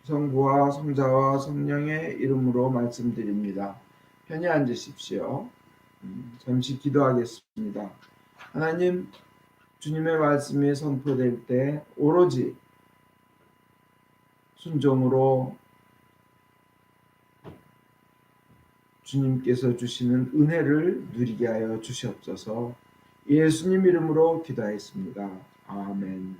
성부와 성자와 성령의 이름으로 말씀드립니다. 편히 앉으십시오. 잠시 기도하겠습니다. 하나님, 주님의 말씀이 선포될 때 오로지 순종으로 주님께서 주시는 은혜를 누리게 하여 주시옵소서. 예수님 이름으로 기도하였습니다. 아멘.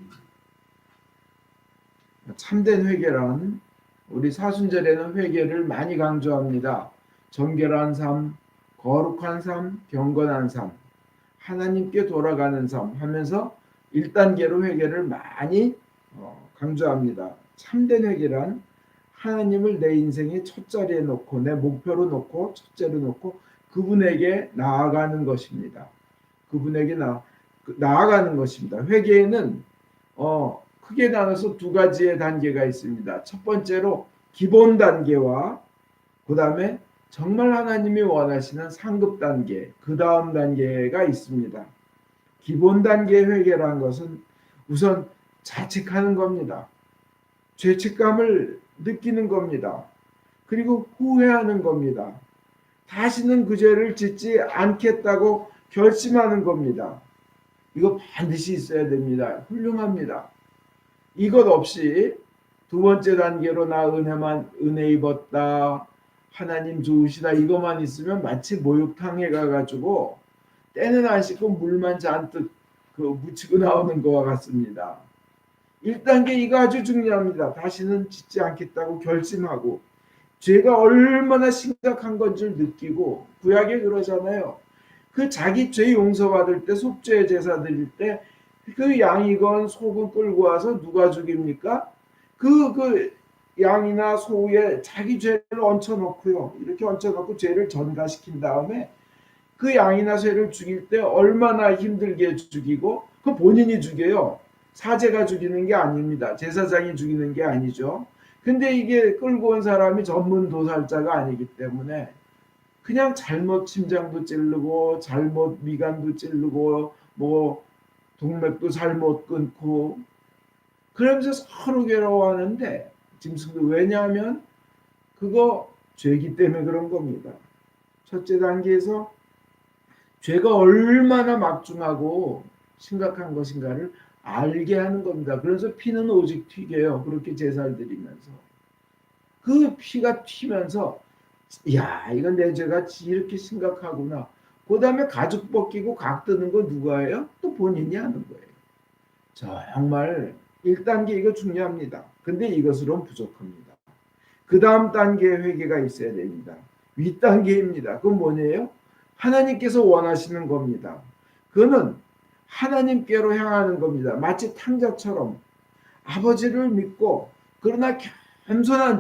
참된 회개란 우리 사순절에는 회개를 많이 강조합니다. 정결한 삶, 거룩한 삶, 경건한 삶, 하나님께 돌아가는 삶 하면서 1단계로 회개를 많이 강조합니다. 참된 회개란 하나님을 내 인생의 첫 자리에 놓고 내 목표로 놓고 첫째로 놓고 그분에게 나아가는 것입니다. 그분에게 나아가는 것입니다. 회개에는 크게 나눠서 두 가지의 단계가 있습니다. 첫 번째로 기본 단계와 그 다음에 정말 하나님이 원하시는 상급 단계, 그 다음 단계가 있습니다. 기본 단계의 회개라는 것은 우선 자책하는 겁니다. 죄책감을 느끼는 겁니다. 그리고 후회하는 겁니다. 다시는 그 죄를 짓지 않겠다고 결심하는 겁니다. 이거 반드시 있어야 됩니다. 훌륭합니다. 이것 없이 두 번째 단계로 나 은혜 입었다, 하나님 좋으시다 이것만 있으면 마치 목욕탕에 가가지고 때는 안 씻고 물만 잔뜩 묻히고 나오는 것과 같습니다. 1단계 이거 아주 중요합니다. 다시는 짓지 않겠다고 결심하고 죄가 얼마나 심각한 건지 느끼고 구약에 그러잖아요. 그 자기 죄 용서받을 때 속죄 제사 드릴 때 그 양이건 소금 끌고 와서 누가 죽입니까? 그 양이나 소에 자기 죄를 얹혀놓고요. 이렇게 얹혀놓고 죄를 전가시킨 다음에 그 양이나 소를 죽일 때 얼마나 힘들게 죽이고 그 본인이 죽여요. 사제가 죽이는 게 아닙니다. 제사장이 죽이는 게 아니죠. 근데 이게 끌고 온 사람이 전문 도살자가 아니기 때문에 그냥 잘못 심장도 찌르고 잘못 미간도 찌르고 동맥도 잘못 끊고 그러면서 서로 괴로워하는데 짐승도 왜냐하면 그거 죄기 때문에 그런 겁니다. 첫째 단계에서 죄가 얼마나 막중하고 심각한 것인가를 알게 하는 겁니다. 그래서 피는 오직 튀겨요. 그렇게 제사를 드리면서 그 피가 튀면서 야 이건 내 죄가 이렇게 심각하구나. 그 다음에 가죽 벗기고 각 뜨는 거 누가 해요? 또 본인이 하는 거예요. 정말 1단계 이거 중요합니다. 근데 이것으로는 부족합니다. 그 다음 단계의 회개가 있어야 됩니다. 윗단계입니다. 그건 뭐냐요? 하나님께서 원하시는 겁니다. 그거는 하나님께로 향하는 겁니다. 마치 탕자처럼 아버지를 믿고 그러나 겸손한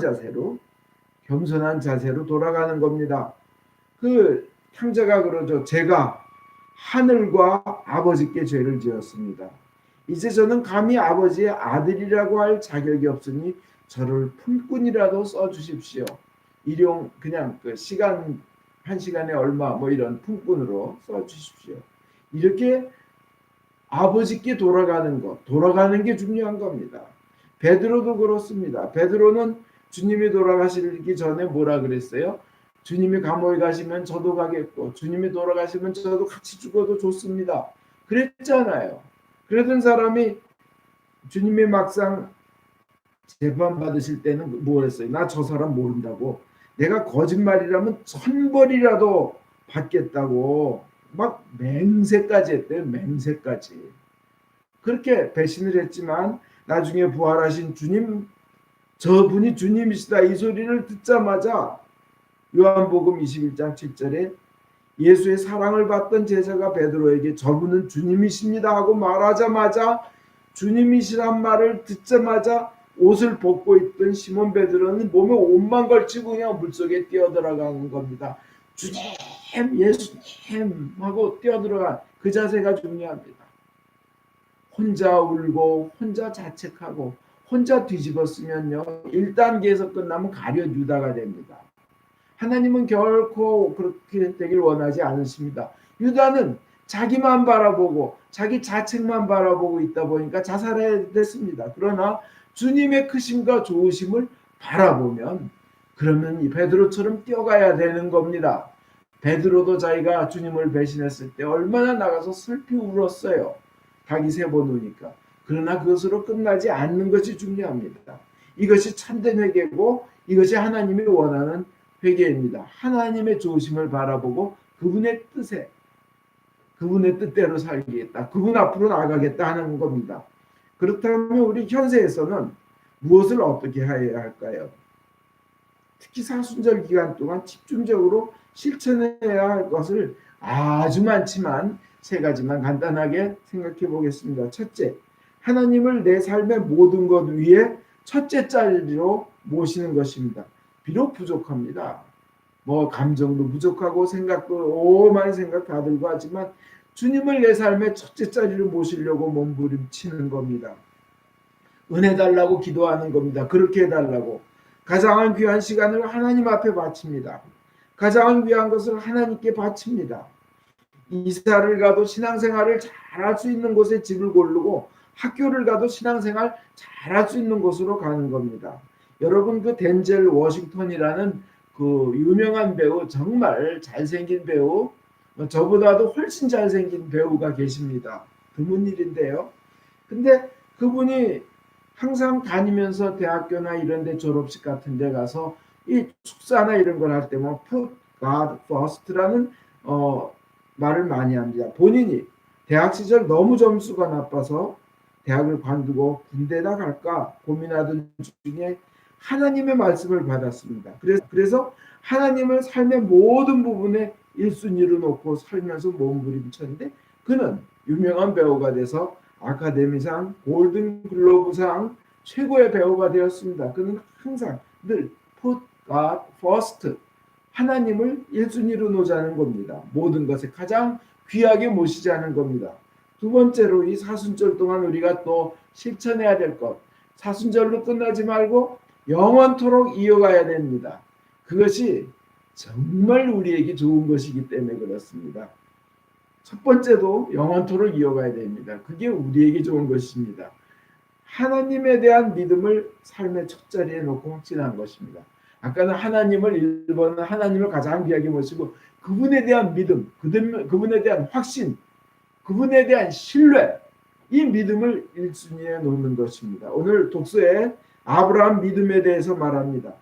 자세로 돌아가는 겁니다. 그 탕자가 그러죠. 제가 하늘과 아버지께 죄를 지었습니다. 이제 저는 감히 아버지의 아들이라고 할 자격이 없으니 저를 품꾼이라도 써주십시오. 일용 그냥 그 시간 한 시간에 얼마 이런 품꾼으로 써주십시오. 이렇게 아버지께 돌아가는 게 중요한 겁니다. 베드로도 그렇습니다. 베드로는 주님이 돌아가시기 전에 뭐라 그랬어요? 주님이 감옥에 가시면 저도 가겠고 주님이 돌아가시면 저도 같이 죽어도 좋습니다. 그랬잖아요. 그러던 사람이 주님이 막상 재판 받으실 때는 뭐 했어요? 나 저 사람 모른다고. 내가 거짓말이라면 1000벌이라도 받겠다고 막 맹세까지 했대요. 맹세까지. 그렇게 배신을 했지만 나중에 부활하신 주님, 저분이 주님이시다 이 소리를 듣자마자 요한복음 21장 7절에 예수의 사랑을 받던 제자가 베드로에게 저분은 주님이십니다 하고 말하자마자 주님이시란 말을 듣자마자 옷을 벗고 있던 시몬 베드로는 몸에 옷만 걸치고 그냥 물속에 뛰어들어가는 겁니다. 주님, 예수님 하고 뛰어들어간 그 자세가 중요합니다. 혼자 울고 혼자 자책하고 혼자 뒤집었으면요 1단계에서 끝나면 가룟 유다가 됩니다. 하나님은 결코 그렇게 되길 원하지 않으십니다. 유다는 자기만 바라보고 자기 자책만 바라보고 있다 보니까 자살해야 됐습니다. 그러나 주님의 크심과 좋으심을 바라보면 그러면 이 베드로처럼 뛰어가야 되는 겁니다. 베드로도 자기가 주님을 배신했을 때 얼마나 나가서 슬피 울었어요. 닭이 3번 우니까. 그러나 그것으로 끝나지 않는 것이 중요합니다. 이것이 참된 회개고 이것이 하나님이 원하는 회개입니다. 하나님의 좋으심을 바라보고 그분의 뜻대로 살겠다. 그분 앞으로 나가겠다 하는 겁니다. 그렇다면 우리 현세에서는 무엇을 어떻게 해야 할까요? 특히 사순절 기간 동안 집중적으로 실천해야 할 것을 아주 많지만 3가지만 간단하게 생각해 보겠습니다. 첫째, 하나님을 내 삶의 모든 것 위에 첫째 자리로 모시는 것입니다. 비록 부족합니다. 감정도 부족하고 생각도 오만 생각 다 들고 하지만 주님을 내 삶의 첫째 자리로 모시려고 몸부림치는 겁니다. 은혜 달라고 기도하는 겁니다. 그렇게 해달라고. 가장 귀한 시간을 하나님 앞에 바칩니다. 가장 귀한 것을 하나님께 바칩니다. 이사를 가도 신앙생활을 잘할 수 있는 곳에 집을 고르고 학교를 가도 신앙생활 잘할 수 있는 곳으로 가는 겁니다. 여러분 그 덴젤 워싱턴이라는 그 유명한 배우, 정말 잘생긴 배우, 저보다도 훨씬 잘생긴 배우가 계십니다. 드문 일인데요. 근데 그분이 항상 다니면서 대학교나 이런 데 졸업식 같은 데 가서 이 축사나 이런 걸 할 때 put God first라는 말을 많이 합니다. 본인이 대학 시절 너무 점수가 나빠서 대학을 관두고 군대나 갈까 고민하던 중에 하나님의 말씀을 받았습니다. 그래서 하나님을 삶의 모든 부분에 1순위로 놓고 살면서 몸부림쳤는데 그는 유명한 배우가 돼서 아카데미상, 골든글로브상 최고의 배우가 되었습니다. 그는 항상 늘 put God first, 하나님을 1순위로 놓자는 겁니다. 모든 것에 가장 귀하게 모시자는 겁니다. 두 번째로 이 사순절 동안 우리가 또 실천해야 될 것, 사순절로 끝나지 말고 영원토록 이어가야 됩니다. 그것이 정말 우리에게 좋은 것이기 때문에 그렇습니다. 첫 번째도 영원토록 이어가야 됩니다. 그게 우리에게 좋은 것입니다. 하나님에 대한 믿음을 삶의 첫 자리에 놓고 확신한 것입니다. 아까는 하나님을 1번은 하나님을 가장 귀하게 모시고 그분에 대한 믿음, 그분에 대한 확신, 그분에 대한 신뢰, 이 믿음을 1순위에 놓는 것입니다. 오늘 독서에 아브라함 믿음에 대해서 말합니다.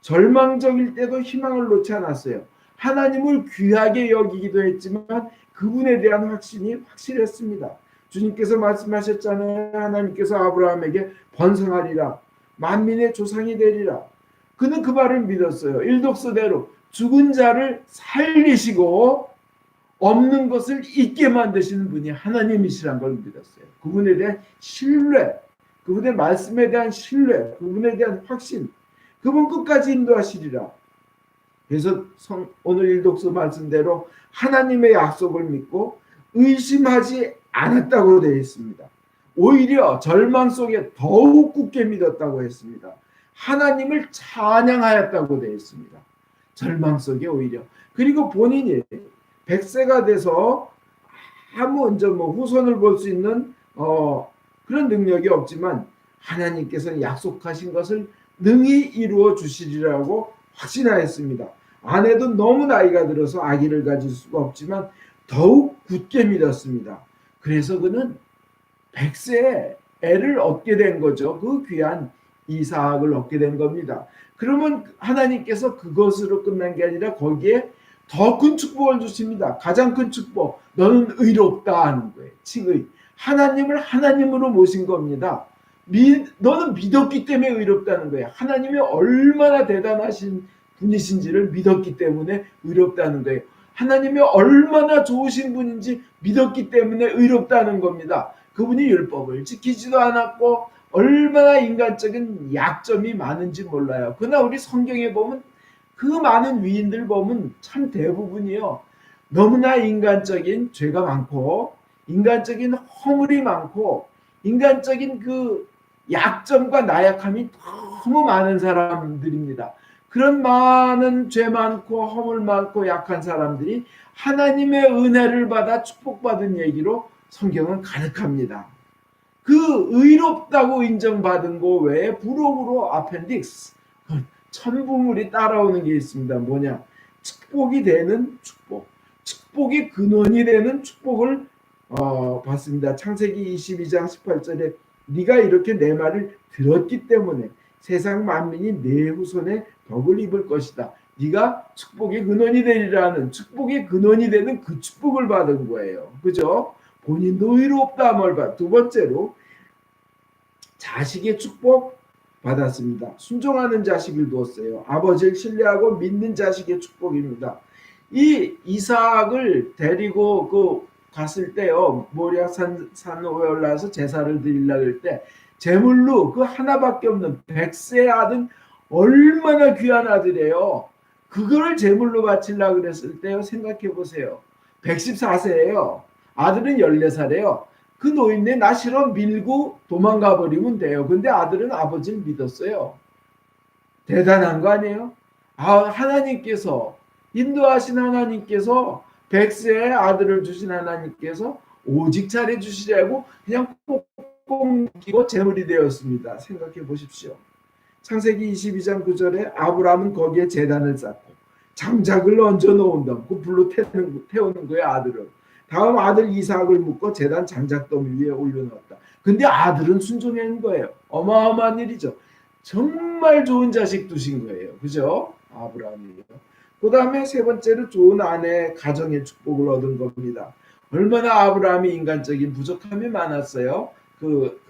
절망적일 때도 희망을 놓지 않았어요. 하나님을 귀하게 여기기도 했지만 그분에 대한 확신이 확실했습니다. 주님께서 말씀하셨잖아요. 하나님께서 아브라함에게 번성하리라, 만민의 조상이 되리라. 그는 그 말을 믿었어요. 일독서대로 죽은 자를 살리시고 없는 것을 있게 만드시는 분이 하나님이시란 걸 믿었어요. 그분에 대한 신뢰, 그분의 말씀에 대한 신뢰, 그분에 대한 확신, 그분 끝까지 인도하시리라. 그래서 오늘 일독서 말씀대로 하나님의 약속을 믿고 의심하지 않았다고 되어 있습니다. 오히려 절망 속에 더욱 굳게 믿었다고 했습니다. 하나님을 찬양하였다고 되어 있습니다. 절망 속에 오히려. 그리고 본인이 100세가 돼서 아무 후손을 볼 수 있는 그런 능력이 없지만 하나님께서 약속하신 것을 능히 이루어 주시리라고 확신하였습니다. 아내도 너무 나이가 들어서 아기를 가질 수가 없지만 더욱 굳게 믿었습니다. 그래서 그는 100세에 애를 얻게 된 거죠. 그 귀한 이삭을 얻게 된 겁니다. 그러면 하나님께서 그것으로 끝난 게 아니라 거기에 더 큰 축복을 주십니다. 가장 큰 축복, 너는 의롭다 하는 거예요. 칭의. 하나님을 하나님으로 모신 겁니다. 너는 믿었기 때문에 의롭다는 거예요. 하나님이 얼마나 대단하신 분이신지를 믿었기 때문에 의롭다는 거예요. 하나님이 얼마나 좋으신 분인지 믿었기 때문에 의롭다는 겁니다. 그분이 율법을 지키지도 않았고 얼마나 인간적인 약점이 많은지 몰라요. 그러나 우리 성경에 보면 그 많은 위인들 보면 참 대부분이요. 너무나 인간적인 죄가 많고 인간적인 허물이 많고 인간적인 그 약점과 나약함이 너무 많은 사람들입니다. 그런 많은 죄 많고 허물 많고 약한 사람들이 하나님의 은혜를 받아 축복받은 얘기로 성경은 가득합니다. 그 의롭다고 인정받은 거 외에 부록으로 아펜딕스, 천부물이 따라오는 게 있습니다. 뭐냐? 축복이 되는 축복. 축복의 근원이 되는 축복을 받습니다. 창세기 22장 18절에 네가 이렇게 내 말을 들었기 때문에 세상 만민이 내 후손의 덕을 입을 것이다. 네가 축복의 근원이 되리라는 축복의 근원이 되는 그 축복을 받은 거예요. 그죠? 본인도 의롭다함을 받. 두 번째로 자식의 축복 받았습니다. 순종하는 자식을 두었어요. 아버지를 신뢰하고 믿는 자식의 축복입니다. 이 이삭을 데리고 갔을 때요, 모리아 산에 올라서 제사를 드리려고 할 때 제물로 그 하나밖에 없는 백세 아들, 얼마나 귀한 아들이에요. 그걸 제물로 바치려고 그랬을 때요, 생각해 보세요. 114세예요. 아들은 14살이에요. 그 노인네 나 싫어 밀고 도망가 버리면 돼요. 근데 아들은 아버지를 믿었어요. 대단한 거 아니에요? 하나님께서, 인도하신 하나님께서, 백세의 아들을 주신 하나님께서 오직 차례 주시려고 그냥 꽁꽁 끼고 제물이 되었습니다. 생각해 보십시오. 창세기 22장 9절에 아브라함은 거기에 제단을 쌓고 장작을 얹어 놓은다. 그 불로 태우는 거예요, 아들을. 다음 아들 이삭을 묶어 제단 장작더미 위에 올려놓았다. 근데 아들은 순종한 거예요. 어마어마한 일이죠. 정말 좋은 자식 두신 거예요. 그죠? 아브라함이요. 그 다음에 세 번째로 좋은 아내, 가정의 축복을 얻은 겁니다. 얼마나 아브라함이 인간적인 부족함이 많았어요. 그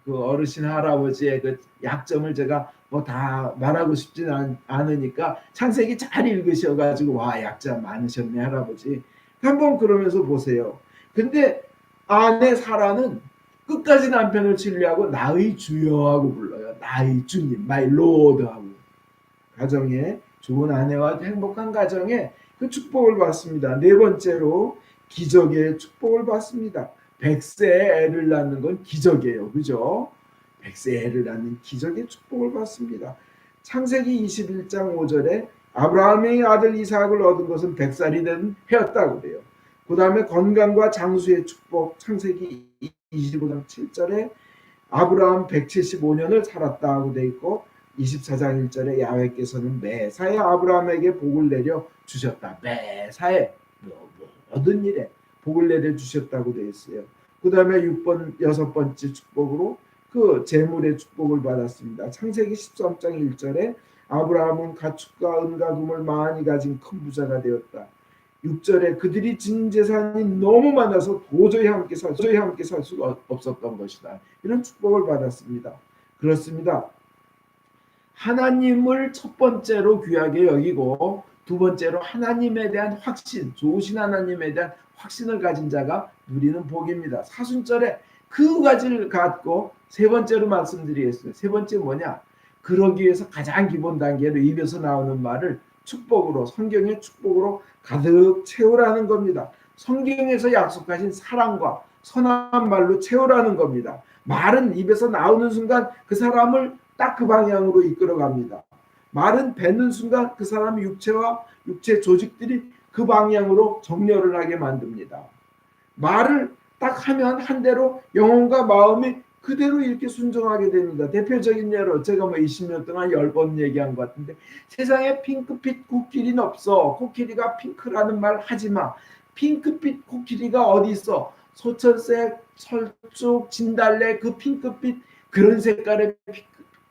어르신 할아버지의 그 약점을 제가 뭐 다 말하고 싶지는 않으니까 창세기 잘 읽으셔가지고 와, 약점 많으셨네 할아버지. 한번 그러면서 보세요. 근데 아내 사라는 끝까지 남편을 신뢰하고 나의 주여하고 불러요. 나의 주님, my lord 하고. 가정에 좋은 아내와 행복한 가정에 그 축복을 받습니다. 네 번째로 기적의 축복을 받습니다. 100세에 애를 낳는 건 기적이에요. 그죠? 100세에 애를 낳는 기적의 축복을 받습니다. 창세기 21장 5절에 아브라함의 아들 이삭을 얻은 것은 100살이 된 해였다고 그래요. 그 다음에 건강과 장수의 축복, 창세기 25장 7절에 아브라함 175년을 살았다고 돼 있고 24장 1절에 야훼께서는 매사에 아브라함에게 복을 내려 주셨다. 매사에 모든 일에 복을 내려 주셨다고 돼 있어요. 그 다음에 6번째 축복으로 그 재물의 축복을 받았습니다. 창세기 13장 1절에 아브라함은 가축과 은과 금을 많이 가진 큰 부자가 되었다. 6절에 그들이 진 재산이 너무 많아서 도저히 함께 살 수가 없었던 것이다. 이런 축복을 받았습니다. 그렇습니다. 하나님을 첫 번째로 귀하게 여기고 두 번째로 하나님에 대한 확신, 좋으신 하나님에 대한 확신을 가진 자가 누리는 복입니다. 사순절에 그 가지를 갖고 세 번째로 말씀드리겠습니다. 세 번째 뭐냐? 그러기 위해서 가장 기본 단계로 입에서 나오는 말을 축복으로, 성경의 축복으로 가득 채우라는 겁니다. 성경에서 약속하신 사랑과 선한 말로 채우라는 겁니다. 말은 입에서 나오는 순간 그 사람을 딱 그 방향으로 이끌어갑니다. 말은 뱉는 순간 그 사람의 육체와 육체 조직들이 그 방향으로 정렬을 하게 만듭니다. 말을 딱 하면 한 대로 영혼과 마음이 그대로 이렇게 순종하게 됩니다. 대표적인 예로 제가 뭐 20년 동안 10번 얘기한 것 같은데 세상에 핑크빛 코끼리는 없어. 코끼리가 핑크라는 말 하지 마. 핑크빛 코끼리가 어디 있어? 소천색, 철쭉, 진달래 그 핑크빛 그런 색깔의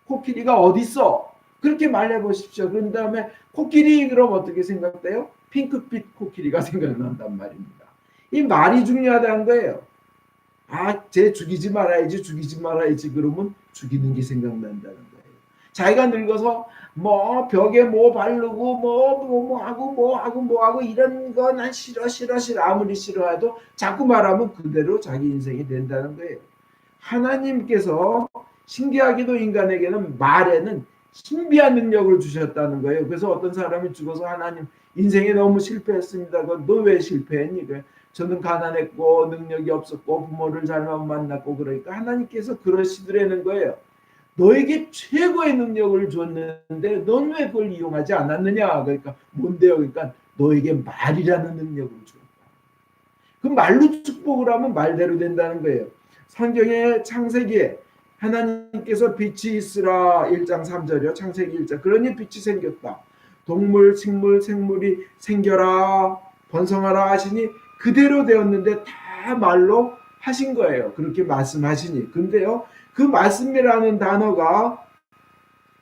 코끼리가 어디 있어? 그렇게 말해 보십시오. 그런 다음에 코끼리 그럼 어떻게 생각돼요? 핑크빛 코끼리가 생각난단 말입니다. 이 말이 중요하다는 거예요. 쟤 죽이지 말아야지 그러면 죽이는 게 생각난다는 거예요. 자기가 늙어서 뭐 벽에 뭐 바르고 뭐 하고 이런 거 난 싫어 아무리 싫어해도 자꾸 말하면 그대로 자기 인생이 된다는 거예요. 하나님께서 신기하게도 인간에게는 말에는 신비한 능력을 주셨다는 거예요. 그래서 어떤 사람이 죽어서 하나님 인생에 너무 실패했습니다. 너 왜 실패했니? 저는 가난했고 능력이 없었고 부모를 잘못 만났고 그러니까 하나님께서 그러시더라는 거예요. 너에게 최고의 능력을 줬는데 넌 왜 그걸 이용하지 않았느냐? 그러니까 뭔데요? 그러니까 너에게 말이라는 능력을 줬다. 그 말로 축복을 하면 말대로 된다는 거예요. 성경의 창세기에 하나님께서 빛이 있으라 1장 3절이요. 창세기 1장. 그러니 빛이 생겼다. 동물, 식물, 생물이 생겨라 번성하라 하시니 그대로 되었는데 다 말로 하신 거예요. 그렇게 말씀하시니. 근데요, 그 말씀이라는 단어가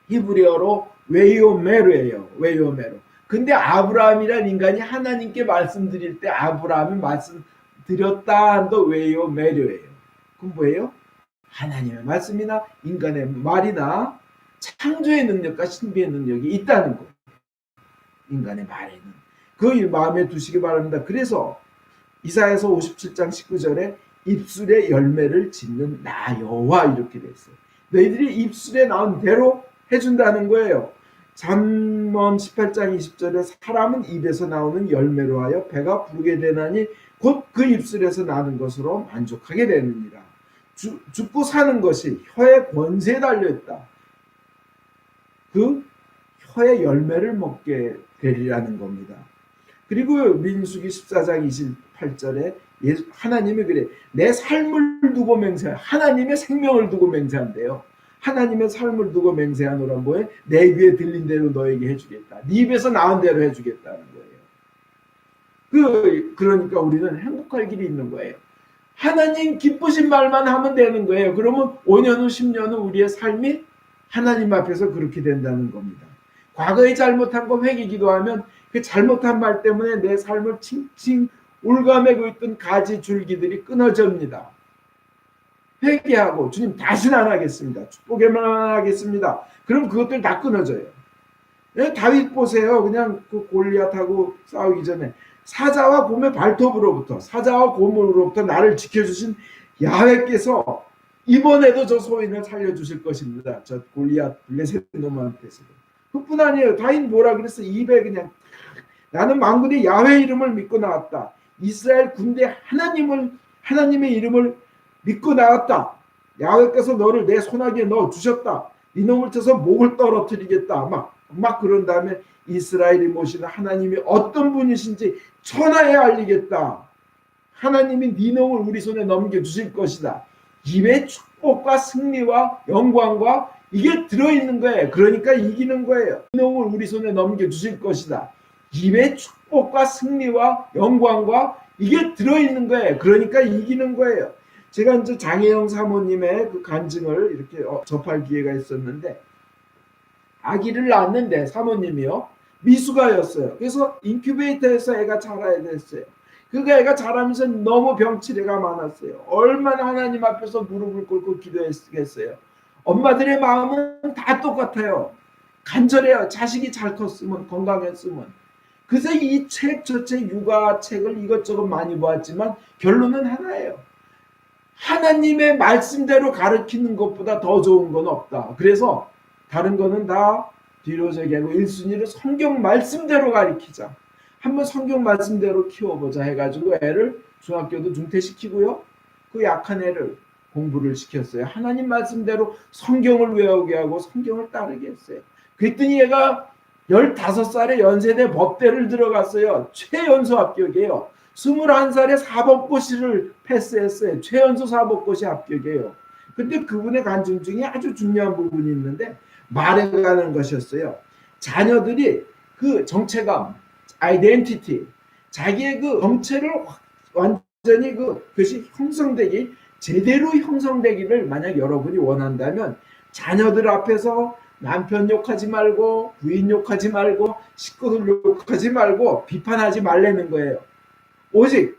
히브리어로 웨이오메르예요. 웨이오메르. 근데 아브라함이란 인간이 하나님께 말씀드릴 때 아브라함이 말씀드렸다 한도 웨이오메르예요. 그럼 뭐예요? 하나님의 말씀이나 인간의 말이나 창조의 능력과 신비의 능력이 있다는 거예요. 인간의 말에는. 그 마음에 두시기 바랍니다. 그래서 이사야서 57장 19절에 입술에 열매를 짓는 나 여호와 이렇게 됐어요. 너희들이 입술에 나온 대로 해준다는 거예요. 잠언 18장 20절에 사람은 입에서 나오는 열매로 하여 배가 부르게 되나니 곧 그 입술에서 나는 것으로 만족하게 되느니라. 죽고 사는 것이 혀의 권세에 달려있다. 그 혀의 열매를 먹게 되리라는 겁니다. 그리고 민수기 14장 28절에 하나님이 그래 내 삶을 두고 맹세해 하나님의 생명을 두고 맹세한대요. 하나님의 삶을 두고 맹세하노라 뭐에 내 귀에 들린 대로 너에게 해주겠다. 네 입에서 나온 대로 해주겠다는 거예요. 그러니까 우리는 행복할 길이 있는 거예요. 하나님 기쁘신 말만 하면 되는 거예요. 그러면 5년 후 10년 후 우리의 삶이 하나님 앞에서 그렇게 된다는 겁니다. 과거에 잘못한 거 회개 기도하면 그 잘못한 말 때문에 내 삶을 칭칭 올가매고 있던 가지 줄기들이 끊어집니다. 회개하고 주님 다시는 안 하겠습니다. 축복에만 하겠습니다. 그럼 그것들 다 끊어져요. 다윗 보세요. 그냥 그 골리앗하고 싸우기 전에 사자와 곰의 발톱으로부터 사자와 곰으로부터 나를 지켜주신 야훼께서 이번에도 저 소인을 살려주실 것입니다. 저 골리앗 블레셋 놈한테서도. 그뿐 아니에요. 다윗 뭐라 그랬어? 입에 그냥 나는 만군의 야훼 이름을 믿고 나왔다. 이스라엘 군대 하나님의 이름을 믿고 나왔다. 야훼께서 너를 내 손아귀에 넣어 주셨다. 이놈을 쳐서 목을 떨어뜨리겠다. 막 그런 다음에 이스라엘이 모시는 하나님이 어떤 분이신지 천하에 알리겠다. 하나님이 네 놈을 우리 손에 넘겨주실 것이다. 입에 축복과 승리와 영광과 이게 들어있는 거예요. 그러니까 이기는 거예요. 네 놈을 우리 손에 넘겨주실 것이다. 입에 축복과 승리와 영광과 이게 들어있는 거예요. 그러니까 이기는 거예요. 제가 이제 장혜영 사모님의 그 간증을 이렇게 접할 기회가 있었는데 아기를 낳았는데 사모님이요 미숙아였어요. 그래서 인큐베이터에서 애가 자라야 됐어요. 그 애가 자라면서 너무 병치레가 많았어요. 얼마나 하나님 앞에서 무릎을 꿇고 기도했겠어요. 엄마들의 마음은 다 똑같아요. 간절해요. 자식이 잘 컸으면 건강했으면. 그래서 이 책 저 책 육아 책을 이것저것 많이 보았지만 결론은 하나예요. 하나님의 말씀대로 가르치는 것보다 더 좋은 건 없다. 그래서 다른 거는 다 뒤로 저기하고 1순위로 성경 말씀대로 가르치자. 한번 성경 말씀대로 키워보자 해가지고 애를 중학교도 중퇴시키고요. 그 약한 애를 공부를 시켰어요. 하나님 말씀대로 성경을 외우게 하고 성경을 따르게 했어요. 그랬더니 얘가 15살에 연세대 법대를 들어갔어요. 최연소 합격이에요. 21살에 사법고시를 패스했어요. 최연소 사법고시 합격이에요. 근데 그분의 간증 중에 아주 중요한 부분이 있는데 말에 관한 것이었어요. 자녀들이 그 정체감, 아이덴티티, 자기의 그 정체를 완전히 그것이 제대로 형성되기를 만약 여러분이 원한다면 자녀들 앞에서 남편 욕하지 말고 부인 욕하지 말고 식구들 욕하지 말고 비판하지 말라는 거예요. 오직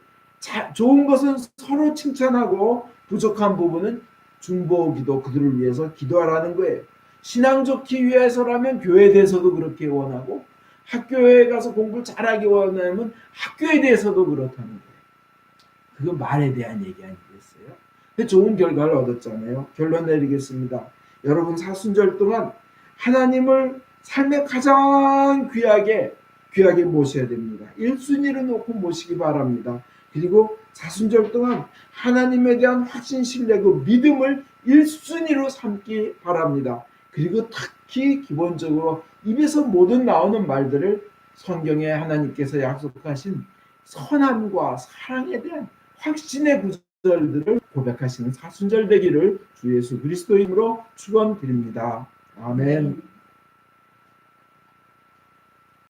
좋은 것은 서로 칭찬하고 부족한 부분은 중보기도 그들을 위해서 기도하라는 거예요. 신앙 좋기 위해서라면 교회에 대해서도 그렇게 원하고 학교에 가서 공부를 잘하기 원하면 학교에 대해서도 그렇다는 거예요. 그건 말에 대한 얘기 아니겠어요? 근데 좋은 결과를 얻었잖아요. 결론 내리겠습니다. 여러분 사순절 동안 하나님을 삶에 가장 귀하게 모셔야 됩니다. 1순위로 놓고 모시기 바랍니다. 그리고 사순절 동안 하나님에 대한 확신, 신뢰, 그 믿음을 1순위로 삼기 바랍니다. 그리고 특히 기본적으로 입에서 모든 나오는 말들을 성경에 하나님께서 약속하신 선함과 사랑에 대한 확신의 사순절들을 고백하시는 사순절 되기를 주 예수 그리스도 이름으로 축원드립니다. 아멘.